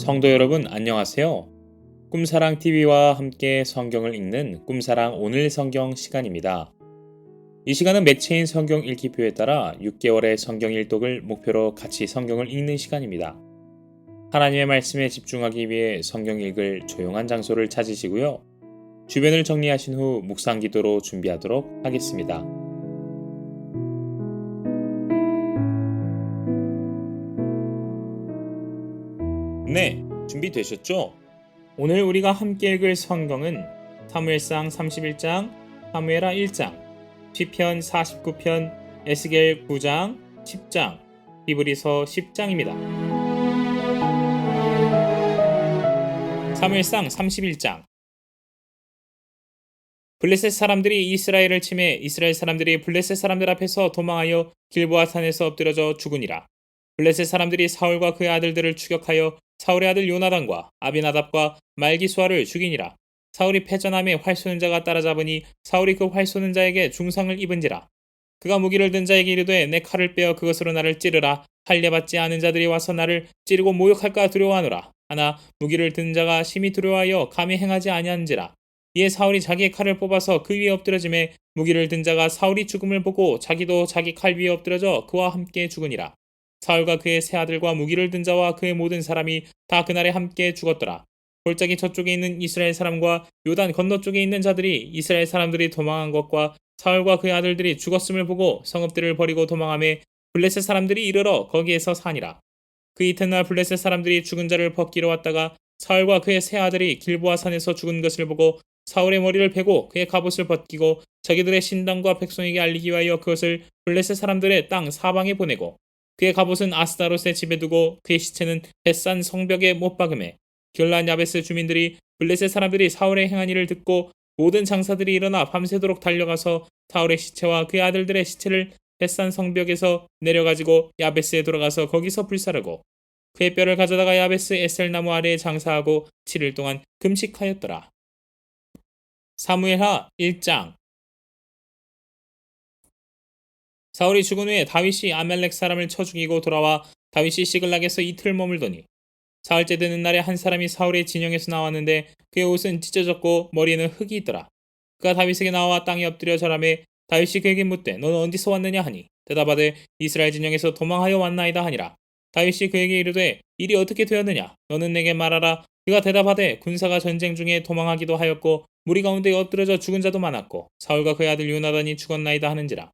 성도 여러분 안녕하세요. 꿈사랑TV와 함께 성경을 읽는 꿈사랑 오늘 성경 시간입니다. 이 시간은 매체인 성경 읽기표에 따라 6개월의 성경 일독을 목표로 같이 성경을 읽는 시간입니다. 하나님의 말씀에 집중하기 위해 성경 읽을 조용한 장소를 찾으시고요. 주변을 정리하신 후 묵상 기도로 준비하도록 하겠습니다. 네, 준비되셨죠? 오늘 우리가 함께 읽을 성경은 사무엘상 31장, 사무엘하 1장, 시편 49편, 에스겔 9장, 10장, 히브리서 10장입니다. 사무엘상 31장. 블레셋 사람들이 이스라엘을 침해 이스라엘 사람들이 블레셋 사람들 앞에서 도망하여 길보아 산에서 엎드려져 죽으니라. 블레셋 사람들이 사울과 그의 아들들을 추격하여 사울의 아들 요나단과 아비나답과 말기수아를 죽이니라. 사울이 패전함에 활 쏘는 자가 따라잡으니 사울이 그 활 쏘는 자에게 중상을 입은지라. 그가 무기를 든 자에게 이르되 내 칼을 빼어 그것으로 나를 찌르라. 할례 받지 않은 자들이 와서 나를 찌르고 모욕할까 두려워하노라. 하나 무기를 든 자가 심히 두려워하여 감히 행하지 아니한지라. 이에 사울이 자기의 칼을 뽑아서 그 위에 엎드려지매 무기를 든 자가 사울이 죽음을 보고 자기도 자기 칼 위에 엎드려져 그와 함께 죽으니라. 사울과 그의 세 아들과 무기를 든 자와 그의 모든 사람이 다 그날에 함께 죽었더라. 골짜기 저쪽에 있는 이스라엘 사람과 요단 건너쪽에 있는 자들이 이스라엘 사람들이 도망한 것과 사울과 그의 아들들이 죽었음을 보고 성읍들을 버리고 도망하며 블레셋 사람들이 이르러 거기에서 사니라. 그 이튿날 블레셋 사람들이 죽은 자를 벗기러 왔다가 사울과 그의 세 아들이 길보아 산에서 죽은 것을 보고 사울의 머리를 베고 그의 갑옷을 벗기고 자기들의 신당과 백성에게 알리기 위하여 그것을 블레셋 사람들의 땅 사방에 보내고 그의 갑옷은 아스타롯의 집에 두고 그의 시체는 벳산 성벽에 못 박음에 길르앗 야베스 주민들이 블레셋 사람들이 사울의 행한 일을 듣고 모든 장사들이 일어나 밤새도록 달려가서 사울의 시체와 그의 아들들의 시체를 벳산 성벽에서 내려가지고 야베스에 돌아가서 거기서 불사르고 그의 뼈를 가져다가 야베스 에셀나무 아래에 장사하고 7일 동안 금식하였더라. 사무엘하 1장. 사울이 죽은 후에 다윗이 아말렉 사람을 쳐 죽이고 돌아와 다윗이 시글락에서 이틀 머물더니 사흘째 되는 날에 한 사람이 사울의 진영에서 나왔는데 그의 옷은 찢어졌고 머리에는 흙이 있더라. 그가 다윗에게 나와 땅에 엎드려 절하매 다윗이 그에게 묻되 너는 어디서 왔느냐 하니 대답하되 이스라엘 진영에서 도망하여 왔나이다 하니라. 다윗이 그에게 이르되 일이 어떻게 되었느냐 너는 내게 말하라. 그가 대답하되 군사가 전쟁 중에 도망하기도 하였고 무리 가운데 엎드려져 죽은 자도 많았고 사울과 그의 아들 요나단이 죽었나이다 하는지라.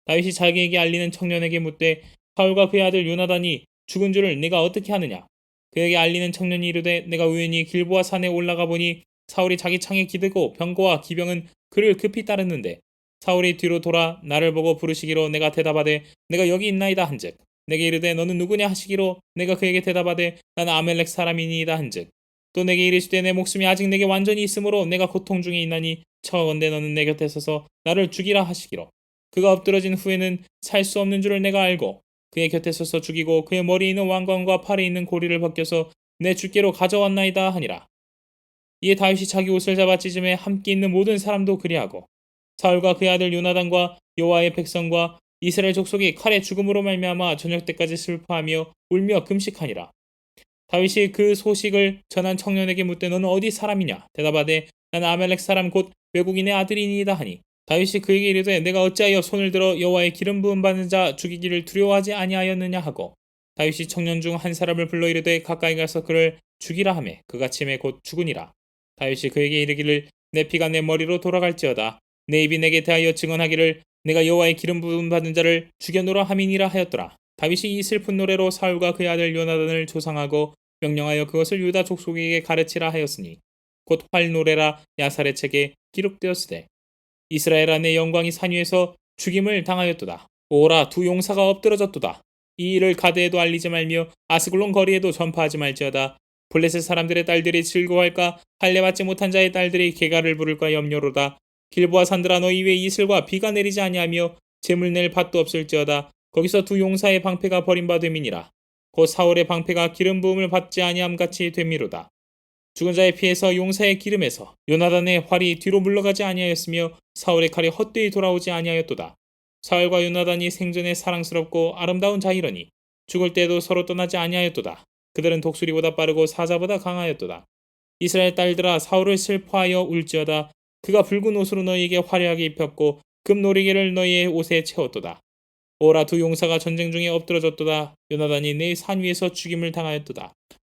다윗이 자기에게 알리는 청년에게 묻되 사울과 그의 아들 요나단이 죽은 줄을 네가 어떻게 하느냐. 그에게 알리는 청년이 이르되 내가 우연히 길보아 산에 올라가 보니 사울이 자기 창에 기대고 병거와 기병은 그를 급히 따르는데 사울이 뒤로 돌아 나를 보고 부르시기로 내가 대답하되 내가 여기 있나이다 한즉 내게 이르되 너는 누구냐 하시기로 내가 그에게 대답하되 나는 아멜렉 사람이니이다 한즉 또 내게 이르시되 내 목숨이 아직 내게 완전히 있으므로 내가 고통 중에 있나니 청하건대 너는 내 곁에 서서 나를 죽이라 하시기로 그가 엎드러진 후에는 살 수 없는 줄을 내가 알고 그의 곁에 서서 죽이고 그의 머리에 있는 왕관과 팔에 있는 고리를 벗겨서 내 주께로 가져왔나이다 하니라. 이에 다윗이 자기 옷을 잡아 찢음에 함께 있는 모든 사람도 그리하고 사울과 그의 아들 요나단과 여호와의 백성과 이스라엘 족속이 칼의 죽음으로 말미암아 저녁 때까지 슬퍼하며 울며 금식하니라. 다윗이 그 소식을 전한 청년에게 묻되 너는 어디 사람이냐 대답하되 나는 아멜렉 사람 곧 외국인의 아들이니이다 하니 다윗이 그에게 이르되 내가 어찌하여 손을 들어 여호와의 기름 부음 받는 자 죽이기를 두려워하지 아니하였느냐 하고 다윗이 청년 중 한 사람을 불러 이르되 가까이 가서 그를 죽이라 하매 그가 침에 곧 죽으니라. 다윗이 그에게 이르기를 내 피가 내 머리로 돌아갈지어다 내 입이 내게 대하여 증언하기를 내가 여호와의 기름 부음 받은 자를 죽여노라 함이니라 하였더라. 다윗이 이 슬픈 노래로 사울과 그의 아들 요나단을 조상하고 명령하여 그것을 유다 족속에게 가르치라 하였으니 곧 활노래라 야살의 책에 기록되었으되 이스라엘아 내 영광이 산 위에서 죽임을 당하였도다. 오라 두 용사가 엎드러졌도다. 이 일을 가드에도 알리지 말며 아스글론 거리에도 전파하지 말지어다. 블레셋 사람들의 딸들이 즐거워할까 할례 받지 못한 자의 딸들이 개가를 부를까 염려로다. 길보아 산들아 너희 위에 이슬과 비가 내리지 아니하며 재물 낼 밭도 없을지어다. 거기서 두 용사의 방패가 버림받음이니라. 곧 사울의 방패가 기름 부음을 받지 아니함 같이 됨이로다. 죽은 자의 피에서 용사의 기름에서 요나단의 활이 뒤로 물러가지 아니하였으며 사울의 칼이 헛되이 돌아오지 아니하였도다. 사울과 요나단이 생전에 사랑스럽고 아름다운 자이러니 죽을 때에도 서로 떠나지 아니하였도다. 그들은 독수리보다 빠르고 사자보다 강하였도다. 이스라엘 딸들아 사울을 슬퍼하여 울지어다. 그가 붉은 옷으로 너희에게 화려하게 입혔고 금노리개를 너희의 옷에 채웠도다. 오라 두 용사가 전쟁 중에 엎드러졌도다. 요나단이 내 산 위에서 죽임을 당하였도다.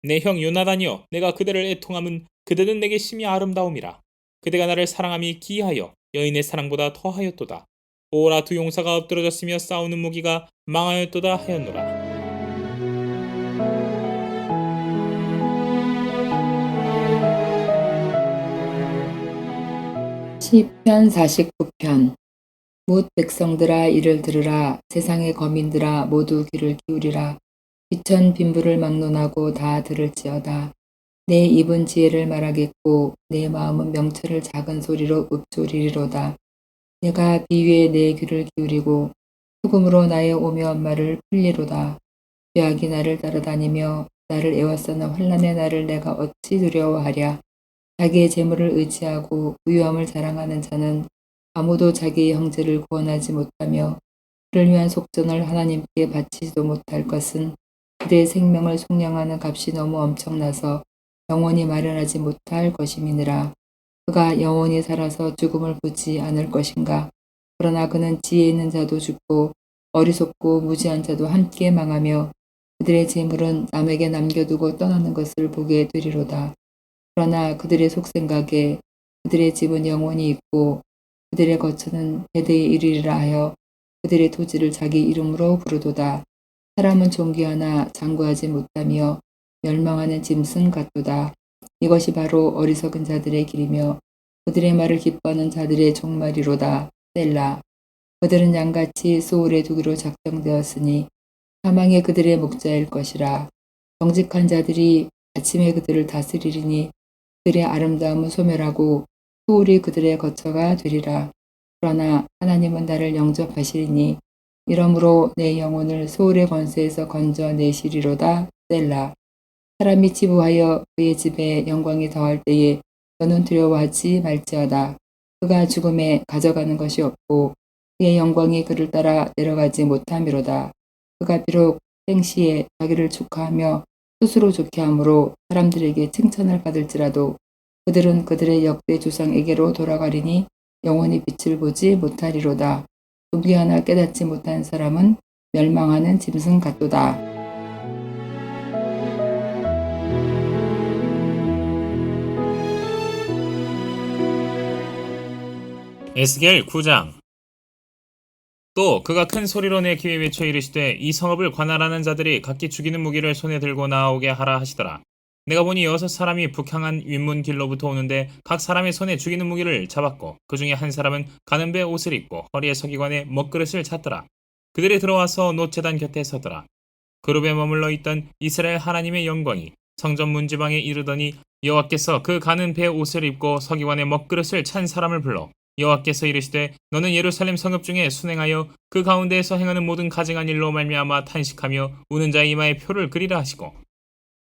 내 형 요나단이여 내가 그들을 애통함은 그들은 내게 심히 아름다움이라. 그대가 나를 사랑함이 기이하여 여인의 사랑보다 더하였도다. 오라 두 용사가 엎드러졌으며 싸우는 무기가 망하였도다 하였노라. 시편 49편. 뭇 백성들아 이를 들으라. 세상의 거민들아 모두 귀를 기울이라. 귀천 빈부를 막론하고 다 들을지어다. 내 입은 지혜를 말하겠고 내 마음은 명철을 작은 소리로 읊조리리로다. 내가 비위에 내 귀를 기울이고 소금으로 나의 오며 말을 풀리로다. 죄악이 나를 따라다니며 나를 애워싸는 환난의 날을 내가 어찌 두려워하랴. 자기의 재물을 의지하고 부유함을 자랑하는 자는 아무도 자기의 형제를 구원하지 못하며 그를 위한 속전을 하나님께 바치지도 못할 것은 그들의 생명을 속량하는 값이 너무 엄청나서 영원히 마련하지 못할 것임이니라. 그가 영원히 살아서 죽음을 보지 않을 것인가. 그러나 그는 지혜 있는 자도 죽고 어리석고 무지한 자도 함께 망하며 그들의 재물은 남에게 남겨두고 떠나는 것을 보게 되리로다. 그러나 그들의 속생각에 그들의 집은 영원히 있고 그들의 거처는 대대에 이르리라 하여 그들의 토지를 자기 이름으로 부르도다. 사람은 존귀하나 장구하지 못하며 멸망하는 짐승 같도다. 이것이 바로 어리석은 자들의 길이며 그들의 말을 기뻐하는 자들의 종말이로다. 셀라. 그들은 양같이 소울에 두기로 작정되었으니 사망의 그들의 목자일 것이라. 정직한 자들이 아침에 그들을 다스리리니 그들의 아름다움은 소멸하고 소울이 그들의 거처가 되리라. 그러나 하나님은 나를 영접하시리니 이러므로 내 영혼을 소울의 권세에서 건져내시리로다. 셀라. 사람이 치부하여 그의 집에 영광이 더할 때에 너는 두려워하지 말지어다. 그가 죽음에 가져가는 것이 없고 그의 영광이 그를 따라 내려가지 못함이로다. 그가 비록 생시에 자기를 축하하며 스스로 좋게 함으로 사람들에게 칭찬을 받을지라도 그들은 그들의 역대 조상에게로 돌아가리니 영원히 빛을 보지 못하리로다. 누구 하나 깨닫지 못한 사람은 멸망하는 짐승 같도다. 에스겔 9장. 또 그가 큰 소리로 내 귀에 외쳐 이르시되 이 성읍을 관할하는 자들이 각기 죽이는 무기를 손에 들고 나오게 하라 하시더라. 내가 보니 6사람이 북향한 윗문 길로부터 오는데 각 사람의 손에 죽이는 무기를 잡았고 그 중에 한 사람은 가는 배 옷을 입고 허리에 서기관에 먹그릇을 찼더라. 그들이 들어와서 놋제단 곁에 서더라. 그룹에 머물러 있던 이스라엘 하나님의 영광이 성전 문지방에 이르더니 여호와께서 그 가는 배 옷을 입고 서기관의 먹그릇을 찬 사람을 불러 여호와께서 이르시되 너는 예루살렘 성읍 중에 순행하여 그 가운데에서 행하는 모든 가증한 일로 말미암아 탄식하며 우는 자의 이마에 표를 그리라 하시고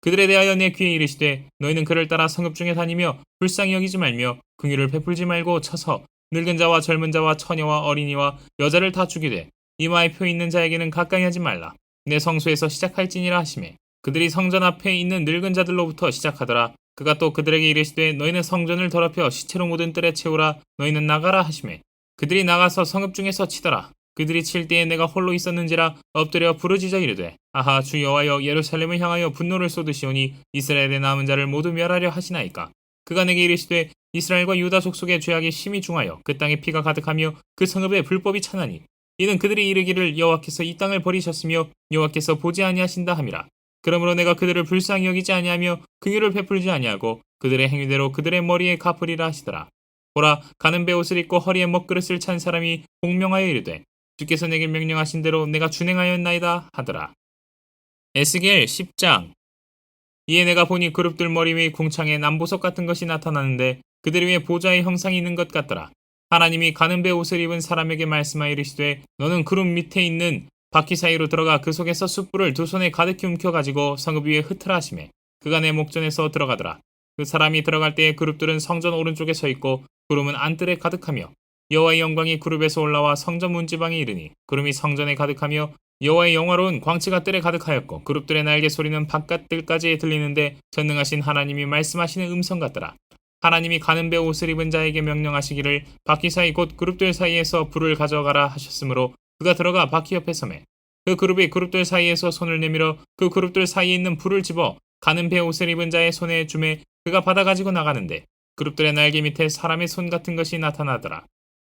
그들에 대하여 내 귀에 이르시되 너희는 그를 따라 성읍 중에 다니며 불쌍히 여기지 말며 긍휼을 베풀지 말고 쳐서 늙은 자와 젊은 자와 처녀와 어린이와 여자를 다 죽이되 이마에 표 있는 자에게는 가까이 하지 말라. 내 성소에서 시작할지니라 하시매 그들이 성전 앞에 있는 늙은 자들로부터 시작하더라. 그가 또 그들에게 이르시되 너희는 성전을 더럽혀 시체로 묻은 뜰에 채우라. 너희는 나가라 하시매 그들이 나가서 성읍 중에서 치더라. 그들이 칠 때에 내가 홀로 있었는지라 엎드려 부르짖어 이르되 아하 주 여호와여 예루살렘을 향하여 분노를 쏟으시오니 이스라엘의 남은 자를 모두 멸하려 하시나이까. 그가 내게 이르시되 이스라엘과 유다 족속의 죄악이 심히 중하여 그 땅에 피가 가득하며 그 성읍에 불법이 차나니 이는 그들이 이르기를 여호와께서 이 땅을 버리셨으며 여호와께서 보지 아니하신다 함이라. 그러므로 내가 그들을 불쌍히 여기지 아니하며 긍휼을 베풀지 아니하고 그들의 행위대로 그들의 머리에 갚으리라 하시더라. 보라 가는 배 옷을 입고 허리에 먹그릇을 찬 사람이 공명하여 이르되 주께서 내게 명령하신 대로 내가 준행하였나이다 하더라. 에스겔 10장. 이에 내가 보니 그룹들 머리 위 궁창에 남보석 같은 것이 나타나는데 그들 위에 보좌의 형상이 있는 것 같더라. 하나님이 가는 배 옷을 입은 사람에게 말씀하여 이르시되 너는 그룹 밑에 있는 바퀴 사이로 들어가 그 속에서 숯불을 두 손에 가득히 움켜가지고 성읍 위에 흩으라 하시매 그가 내 목전에서 들어가더라. 그 사람이 들어갈 때에 그룹들은 성전 오른쪽에 서 있고 구름은 안뜰에 가득하며 여호와의 영광이 그룹에서 올라와 성전 문지방에 이르니 구름이 성전에 가득하며 여호와의 영화로운 광채가 뜰에 가득하였고 그룹들의 날개 소리는 바깥들까지 들리는데 전능하신 하나님이 말씀하시는 음성 같더라. 하나님이 가는 배 옷을 입은 자에게 명령하시기를 바퀴 사이 곧 그룹들 사이에서 불을 가져가라 하셨으므로 그가 들어가 바퀴 옆에 서매 그 그룹이 그룹들 사이에서 손을 내밀어 그 그룹들 사이에 있는 불을 집어 가는 배 옷을 입은 자의 손에 주매 그가 받아 가지고 나가는데 그룹들의 날개 밑에 사람의 손 같은 것이 나타나더라.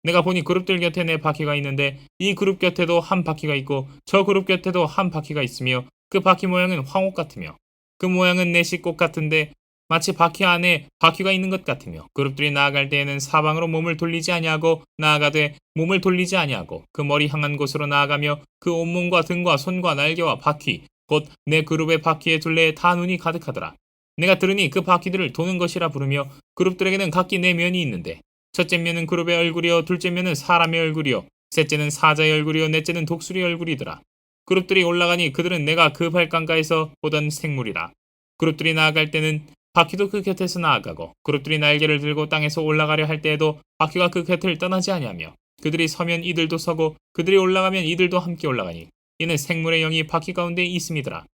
내가 보니 그룹들 곁에 네 바퀴가 있는데 이 그룹 곁에도 한 바퀴가 있고 저 그룹 곁에도 한 바퀴가 있으며 그 바퀴 모양은 황옥 같으며 그 모양은 내시꽃 같은데 마치 바퀴 안에 바퀴가 있는 것 같으며 그룹들이 나아갈 때에는 사방으로 몸을 돌리지 아니하고 나아가되 몸을 돌리지 아니하고 그 머리 향한 곳으로 나아가며 그 온몸과 등과 손과 날개와 바퀴 곧 내 그룹의 바퀴의 둘레에 다 눈이 가득하더라. 내가 들으니 그 바퀴들을 도는 것이라 부르며 그룹들에게는 각기 네 면이 있는데 첫째 면은 그룹의 얼굴이요 둘째 면은 사람의 얼굴이요 셋째는 사자의 얼굴이요 넷째는 독수리의 얼굴이더라. 그룹들이 올라가니 그들은 내가 그 발강가에서 보던 생물이라. 그룹들이 나아갈 때는 바퀴도 그 곁에서 나아가고 그룹들이 날개를 들고 땅에서 올라가려 할 때에도 바퀴가 그 곁을 떠나지 아니하며 그들이 서면 이들도 서고 그들이 올라가면 이들도 함께 올라가니 이는 생물의 영이 바퀴 가운데 있음이더라.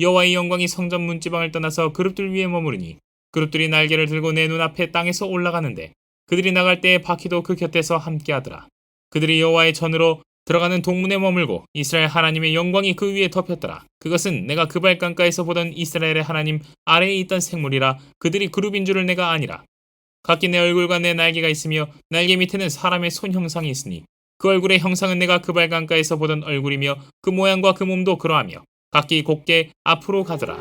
여호와의 영광이 성전 문지방을 떠나서 그룹들 위에 머무르니 그룹들이 날개를 들고 내 눈앞에 땅에서 올라가는데 그들이 나갈 때에 바퀴도 그 곁에서 함께하더라. 그들이 여호와의 전으로 들어가는 동문에 머물고 이스라엘 하나님의 영광이 그 위에 덮였더라. 그것은 내가 그 발강가에서 보던 이스라엘의 하나님 아래에 있던 생물이라 그들이 그룹인 줄을 내가 아니라. 각기 내 얼굴과 내 날개가 있으며 날개 밑에는 사람의 손 형상이 있으니 그 얼굴의 형상은 내가 그 발강가에서 보던 얼굴이며 그 모양과 그 몸도 그러하며 각기 곱게 앞으로 가더라.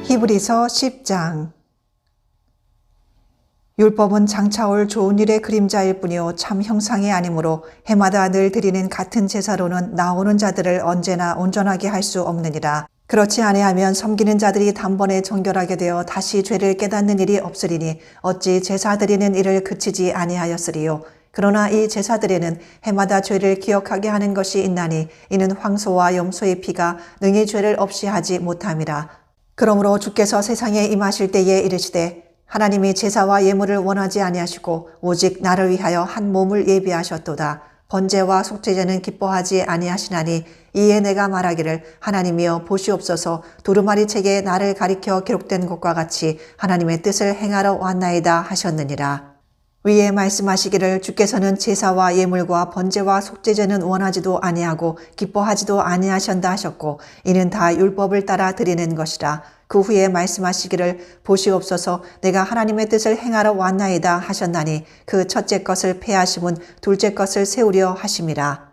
히브리서 10장. 율법은 장차올 좋은 일의 그림자일 뿐이요 참 형상이 아니므로 해마다 늘 드리는 같은 제사로는 나오는 자들을 언제나 온전하게 할 수 없느니라. 그렇지 아니하면 섬기는 자들이 단번에 정결하게 되어 다시 죄를 깨닫는 일이 없으리니 어찌 제사 드리는 일을 그치지 아니하였으리요. 그러나 이 제사 드리는 해마다 죄를 기억하게 하는 것이 있나니 이는 황소와 염소의 피가 능히 죄를 없이 하지 못함이라. 그러므로 주께서 세상에 임하실 때에 이르시되 하나님이 제사와 예물을 원하지 아니하시고 오직 나를 위하여 한 몸을 예비하셨도다. 번제와 속죄제는 기뻐하지 아니하시나니 이에 내가 말하기를 하나님이여 보시옵소서 두루마리 책에 나를 가리켜 기록된 것과 같이 하나님의 뜻을 행하러 왔나이다 하셨느니라. 위에 말씀하시기를 주께서는 제사와 예물과 번제와 속죄제는 원하지도 아니하고 기뻐하지도 아니하신다 하셨고 이는 다 율법을 따라 드리는 것이라. 그 후에 말씀하시기를 보시옵소서 내가 하나님의 뜻을 행하러 왔나이다 하셨나니 그 첫째 것을 폐하심은 둘째 것을 세우려 하심이라.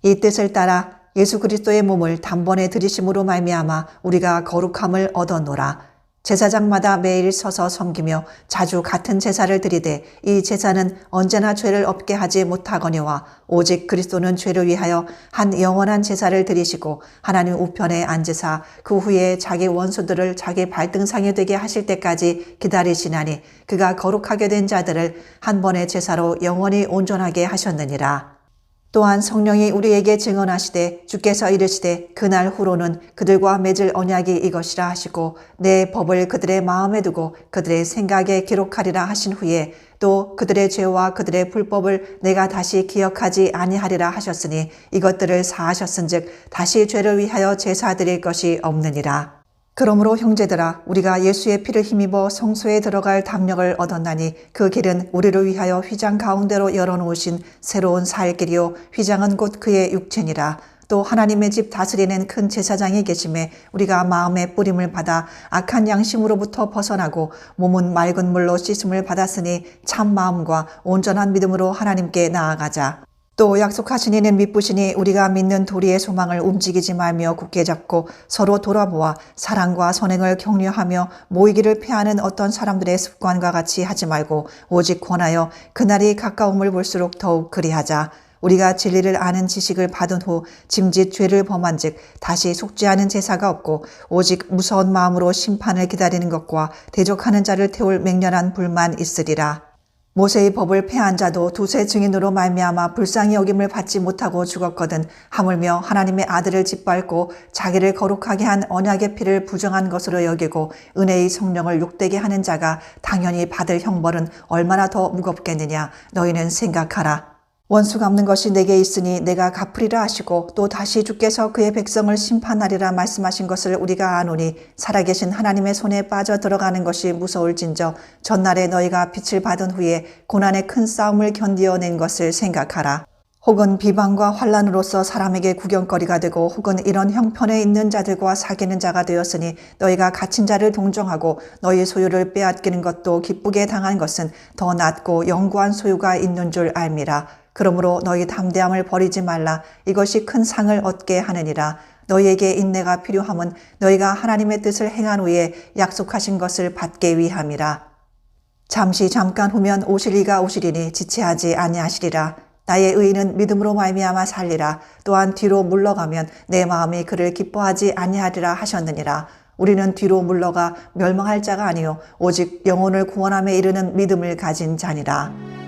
이 뜻을 따라 예수 그리스도의 몸을 단번에 들이심으로 말미암아 우리가 거룩함을 얻었노라. 제사장마다 매일 서서 섬기며 자주 같은 제사를 드리되 이 제사는 언제나 죄를 없게 하지 못하거니와 오직 그리스도는 죄를 위하여 한 영원한 제사를 드리시고 하나님 우편에 앉으사 그 후에 자기 원수들을 자기 발등상이 되게 하실 때까지 기다리시나니 그가 거룩하게 된 자들을 한 번의 제사로 영원히 온전하게 하셨느니라. 또한 성령이 우리에게 증언하시되 주께서 이르시되 그날 후로는 그들과 맺을 언약이 이것이라 하시고 내 법을 그들의 마음에 두고 그들의 생각에 기록하리라 하신 후에 또 그들의 죄와 그들의 불법을 내가 다시 기억하지 아니하리라 하셨으니 이것들을 사하셨은즉 다시 죄를 위하여 제사 드릴 것이 없느니라. 그러므로 형제들아 우리가 예수의 피를 힘입어 성소에 들어갈 담력을 얻었나니 그 길은 우리를 위하여 휘장 가운데로 열어놓으신 새로운 살 길이요 휘장은 곧 그의 육체니라. 또 하나님의 집 다스리는 큰 제사장이 계심에 우리가 마음의 뿌림을 받아 악한 양심으로부터 벗어나고 몸은 맑은 물로 씻음을 받았으니 참 마음과 온전한 믿음으로 하나님께 나아가자. 또 약속하신 이는 미쁘시니 우리가 믿는 도리의 소망을 움직이지 말며 굳게 잡고 서로 돌아보아 사랑과 선행을 격려하며 모이기를 피하는 어떤 사람들의 습관과 같이 하지 말고 오직 권하여 그날이 가까움을 볼수록 더욱 그리하자. 우리가 진리를 아는 지식을 받은 후 짐짓 죄를 범한 즉 다시 속죄하는 제사가 없고 오직 무서운 마음으로 심판을 기다리는 것과 대적하는 자를 태울 맹렬한 불만 있으리라. 모세의 법을 폐한 자도 두세 증인으로 말미암아 불쌍히 여김을 받지 못하고 죽었거든. 하물며 하나님의 아들을 짓밟고 자기를 거룩하게 한 언약의 피를 부정한 것으로 여기고 은혜의 성령을 욕되게 하는 자가 당연히 받을 형벌은 얼마나 더 무겁겠느냐. 너희는 생각하라. 원수 갚는 것이 내게 있으니 내가 갚으리라 하시고 또 다시 주께서 그의 백성을 심판하리라 말씀하신 것을 우리가 아노니 살아계신 하나님의 손에 빠져 들어가는 것이 무서울진저 전날에 너희가 빛을 받은 후에 고난의 큰 싸움을 견디어낸 것을 생각하라. 혹은 비방과 환난으로서 사람에게 구경거리가 되고 혹은 이런 형편에 있는 자들과 사귀는 자가 되었으니 너희가 갇힌 자를 동정하고 너희 소유를 빼앗기는 것도 기쁘게 당한 것은 더 낫고 영구한 소유가 있는 줄 알미라. 그러므로 너희 담대함을 버리지 말라. 이것이 큰 상을 얻게 하느니라. 너희에게 인내가 필요함은 너희가 하나님의 뜻을 행한 후에 약속하신 것을 받게 위함이라. 잠깐 후면 오실 이가 오시리니 지체하지 아니하시리라. 나의 의인은 믿음으로 말미암아 살리라. 또한 뒤로 물러가면 내 마음이 그를 기뻐하지 아니하리라 하셨느니라. 우리는 뒤로 물러가 멸망할 자가 아니요 오직 영혼을 구원함에 이르는 믿음을 가진 자니라.